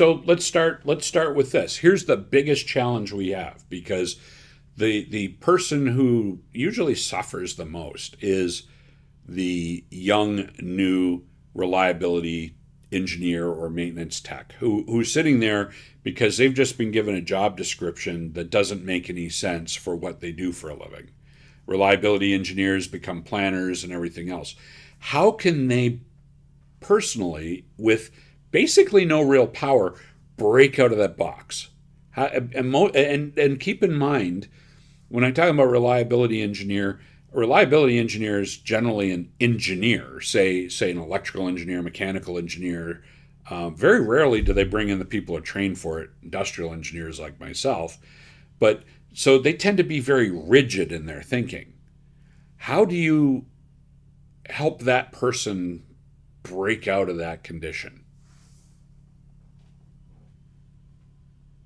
So let's start with this. Here's the biggest challenge we have, because the person who usually suffers the most is the young new reliability engineer or maintenance tech who's sitting there because they've just been given a job description that doesn't make any sense for what they do for a living. Reliability engineers become planners and everything else. How can they personally, with basically no real power, break out of that box? And keep in mind, when I talk about reliability engineer is generally an engineer, say an electrical engineer, mechanical engineer. Very rarely do they bring in the people who are trained for it, industrial engineers like myself. But so they tend to be very rigid in their thinking. How do you help that person break out of that condition?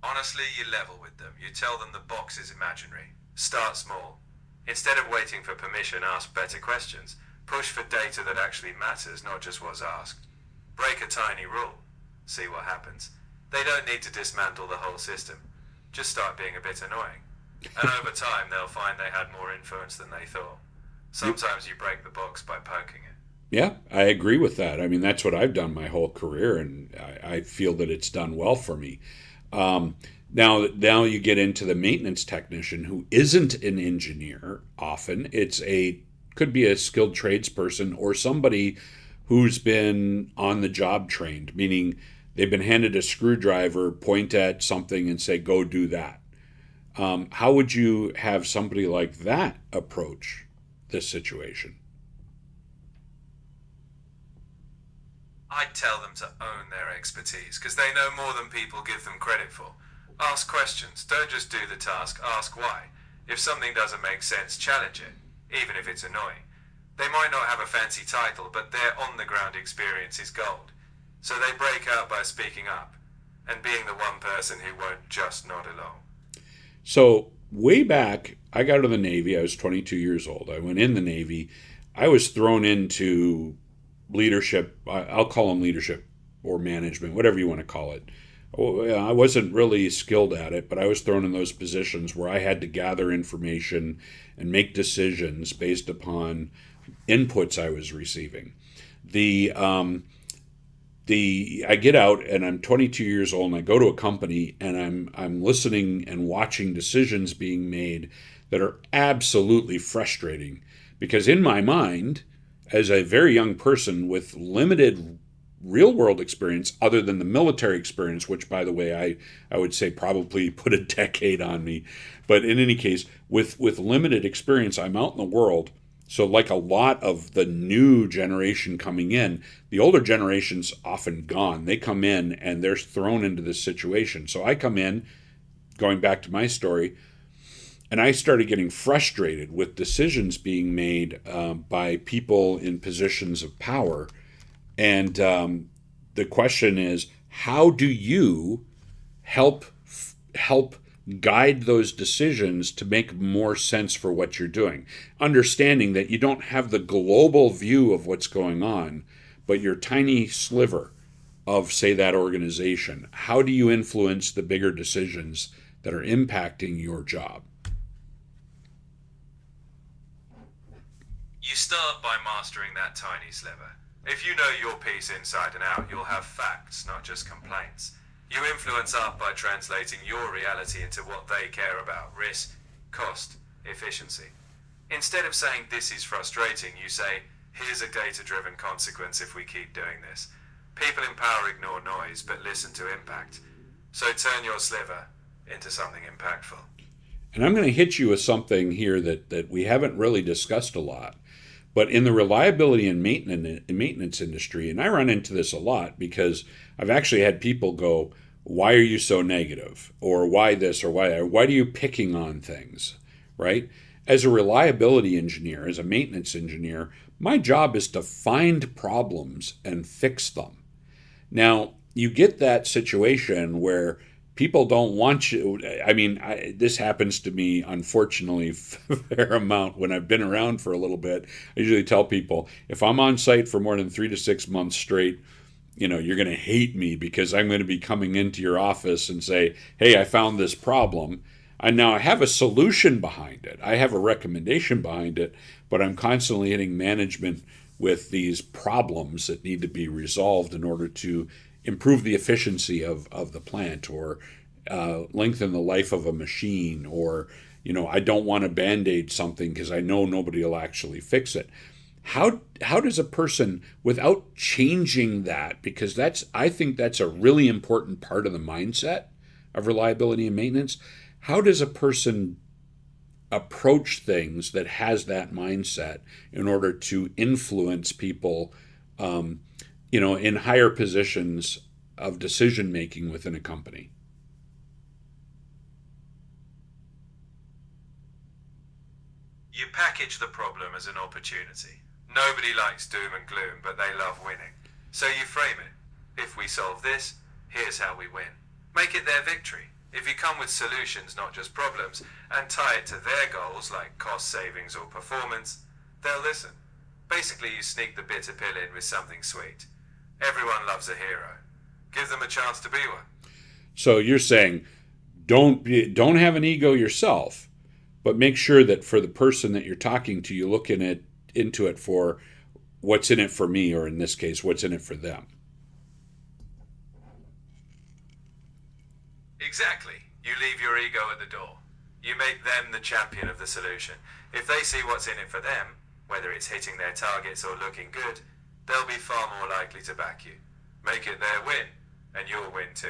Honestly, you level with them. You tell them the box is imaginary. Start small. Instead of waiting for permission, ask better questions. Push for data that actually matters, not just what's asked. Break a tiny rule. See what happens. They don't need to dismantle the whole system. Just start being a bit annoying. And over time, they'll find they had more influence than they thought. Sometimes you break the box by poking it. Yeah, I agree with that. I mean, that's what I've done my whole career, and I feel that it's done well for me. Um, now you get into the maintenance technician who isn't an engineer. Often could be a skilled tradesperson or somebody who's been on the job trained, meaning they've been handed a screwdriver, point at something, and say, "Go do that." How would you have somebody like that approach this situation? I'd tell them to own their expertise, because they know more than people give them credit for. Ask questions. Don't just do the task. Ask why. If something doesn't make sense, challenge it, even if it's annoying. They might not have a fancy title, but their on-the-ground experience is gold. So they break out by speaking up and being the one person who won't just nod along. So way back, I got out of the Navy. I was 22 years old. I went in the Navy. I was thrown into leadership. I'll call them leadership or management, whatever you want to call it. I wasn't really skilled at it, but I was thrown in those positions where I had to gather information and make decisions based upon inputs I was receiving. I get out and I'm 22 years old and I go to a company and I'm listening and watching decisions being made that are absolutely frustrating, because in my mind, as a very young person with limited real world experience other than the military experience, which, by the way, I would say probably put a decade on me. But in any case, with limited experience, I'm out in the world. So like a lot of the new generation coming in, the older generation's often gone. They come in and they're thrown into this situation. So I come in, going back to my story, and I started getting frustrated with decisions being made by people in positions of power. And the question is, how do you help guide those decisions to make more sense for what you're doing? Understanding that you don't have the global view of what's going on, but your tiny sliver of, say, that organization. How do you influence the bigger decisions that are impacting your job? You start by mastering that tiny sliver. If you know your piece inside and out, you'll have facts, not just complaints. You influence art by translating your reality into what they care about: risk, cost, efficiency. Instead of saying this is frustrating, you say here's a data-driven consequence if we keep doing this. People in power ignore noise but listen to impact. So turn your sliver into something impactful. And I'm going to hit you with something here that we haven't really discussed a lot. But in the reliability and maintenance industry, and I run into this a lot because I've actually had people go, "Why are you so negative?" Or "Why this?" Or why are you picking on things?" Right? As a reliability engineer, as a maintenance engineer, my job is to find problems and fix them. Now, you get that situation where people don't want you. I mean, this happens to me, unfortunately, a fair amount when I've been around for a little bit. I usually tell people, if I'm on site for more than 3 to 6 months straight, you're going to hate me because I'm going to be coming into your office and say, hey, I found this problem. And now I have a solution behind it. I have a recommendation behind it, but I'm constantly hitting management with these problems that need to be resolved in order to improve the efficiency of the plant, or lengthen the life of a machine, or I don't want to band-aid something because I know nobody will actually fix it. How does a person, without changing that, because I think that's a really important part of the mindset of reliability and maintenance, how does a person approach things that has that mindset in order to influence people, in higher positions of decision making within a company? You package the problem as an opportunity. Nobody likes doom and gloom, but they love winning. So you frame it. If we solve this, here's how we win. Make it their victory. If you come with solutions, not just problems, and tie it to their goals like cost savings or performance, they'll listen. Basically, you sneak the bitter pill in with something sweet. Everyone loves a hero. Give them a chance to be one. So you're saying don't have an ego yourself, but make sure that for the person that you're talking to, you look into it for what's in it for me, or in this case, what's in it for them. Exactly. You leave your ego at the door. You make them the champion of the solution. If they see what's in it for them, whether it's hitting their targets or looking good, they'll be far more likely to back you. Make it their win, and you'll win too.